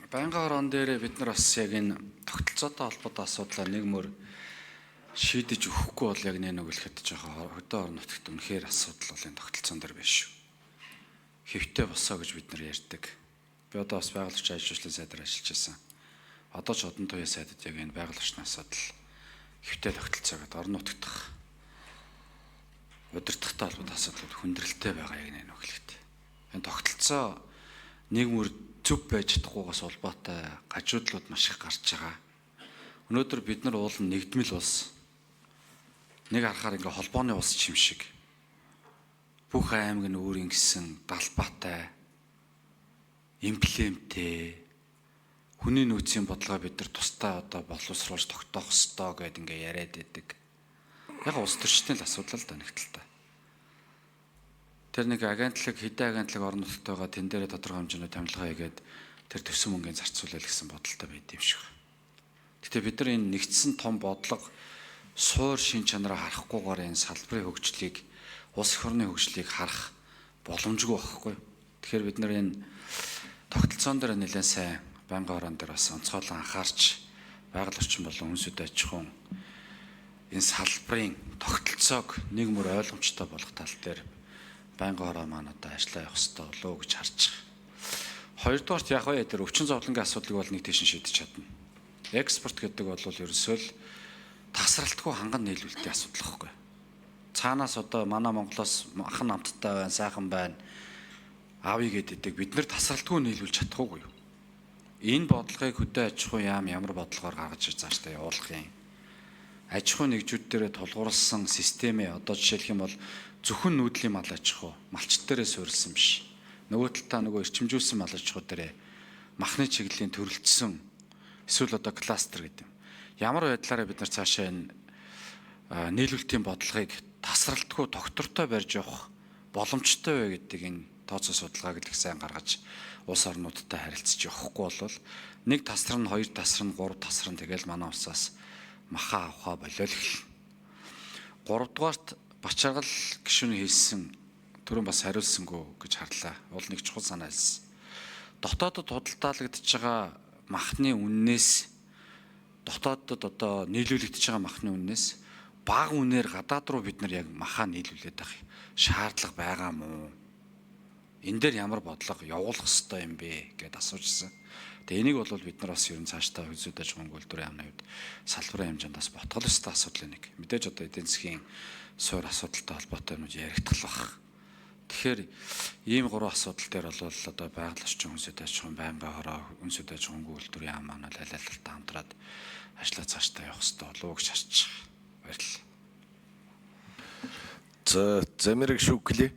Байнгын хорон дээр бид нар бас яг энэ тогтолцоотой холбоотой асуудлаа нэг мөр шийдэж өгөхгүй бол яг нэг үлэхэд жоохон хөдөө орон нутагт үнэхээр асуудал бол энэ тогтолцоон дээр байна шүү. Хэвтэ босоо гэж бид нар ярьдаг. Би одоо бас байгаль орчин ажил сайдаар ажиллаж байсан. Одоо ч одон туяа сайдад яг энэ байгаль орчны асуудал хэвтэ тогтолцоо гэдэг орон нутгах удирдахтай холбоотой асуудлууд хүндрэлтэй байгаа яг нэг үлэхэд. Энэ тогтолцоо нэг мөр зүв байж чадахгүйгаас улбаатай гажуудлууд маш их гарч байгаа. Өнөөдөр бид нар уул нь нэгдмэл улс. Нэг харахаар ингээ холбооны улс юм шиг. Бүх аймаг нь өөрийн гэсэн далбаатай, эмблемтэй, хүний нөөцийн бодлогоо бид нар тусдаа одоо боловсруулж тогтоох ёстой гэдээ ингээ яриад байдаг. Яг улс төрчдийн л асуудал л да нэг талтай. Тэр нэг агентлаг хэдэн агентлаг орон нутагт байгаа тэн дээрээ тодорхой хэмжээний томилгоо хийгээд тэр төсөв мөнгөний зарцуулал гэсэн бодолтой байд юм шиг. Гэтэ бид нар энэ нэгдсэн том бодлого суур шин чанараа харахгүйгээр энэ салбарын хөгжлийг улс их орны хөгжлийг харах боломжгүй байхгүй. Тэгэхээр бид нар энэ тогтолцоон дээр нэлээд сайн байнгын хорон дээр бас онцгойлон анхаарч байгаль орчин болон хүнс үдэ аж ахуйн энэ салбарын тогтолцоог нэг мөр ойлгомжтой болгох тал дээр байнгын хороо маань одоо ажиллаа явах хэрэгтэй болоо гэж харж байгаа. Хоёрдугаарт яг бай дээр өвчин зовлонгийн асуудлыг бол нэг тийш шийдэж чадна. Экспорт гэдэг бол ерөөсөө л тасралтгүй ханган нийлүүлэлтийн асуудал гэхгүй. Цаанаас одоо манай Монголоос ахан намттай байна, сайхан байна. Авъя гэдэг бид нар тасралтгүй нийлүүлж чадахгүй юу? Энэ бодлогыг хөдөө аж ахуй ямар бодлогоор гаргаж цаашдаа явуулах юм? Аж ахуйн нэгжүүд дээр тулгуурласан системээ одоо жишээлх юм бол зөвхөн нүүдлийн мал аж ахуй малчт дээрээ суурилсан биш. Нөгөө талдаа нөгөө эрчимжүүлсэн мал аж ахуй дээрээ махны чиглэлийн төрөлцсөн эсвэл одоо кластер гэдэг юм. Ямар байдлаараа бид нар цаашаа энэ нийлүүлэлтийн бодлогыг тасралтгүй доктортой барьж явах боломжтой вэ гэдэг энэ тооцоо судалгааг л их сайн гаргаж улс орнуудтай харилцаж явахгүй бол нэг тасар нь, хоёр тасар нь, гурав тасар нь тэгэл манай улсаас маха авахаа болиол эхэлнэ. Гуравдугаарт Бачаргал гишүүн хэлсэн түрүүн бас хариулсангүй гэж харлаа. Уул нэг чухал санаа хэлсэн. Дотоодод худалдаалагдж байгаа махны үннээс дотоодод одоо нийлүүлэгдэж байгаа махны үннээс бага үнээр гадаад руу бид нар яг махаа нийлүүлээд байх шаардлага байгаа мó? Энэ дээр ямар бодлого явуулах ёстой юм бэ гэд асуужсэн. Тэгээ энийг бол бид нар бас ер нь цаашдаа үзүүд аж ахуйн үйлдвэрийн яамны үед салбарын хэмжээнд бас ботгол ёстой асуудал нэг. Мэдээж одоо эдийн засгийн суур асуудалтай холбоотой юм яригдах бах. Тэгэхээр ийм гурван асуудал дээр бол одоо байгаль орчин хүнсэд аж ахуйн байнгын хороо хүнсэд аж ахуйн үйлдвэрийн яам маань аль алилтаа хамтраад ажиллаа цаашдаа явах ёстой болов уу гэж харж байгаа. Баярлалаа. За замирэг шүүклээ.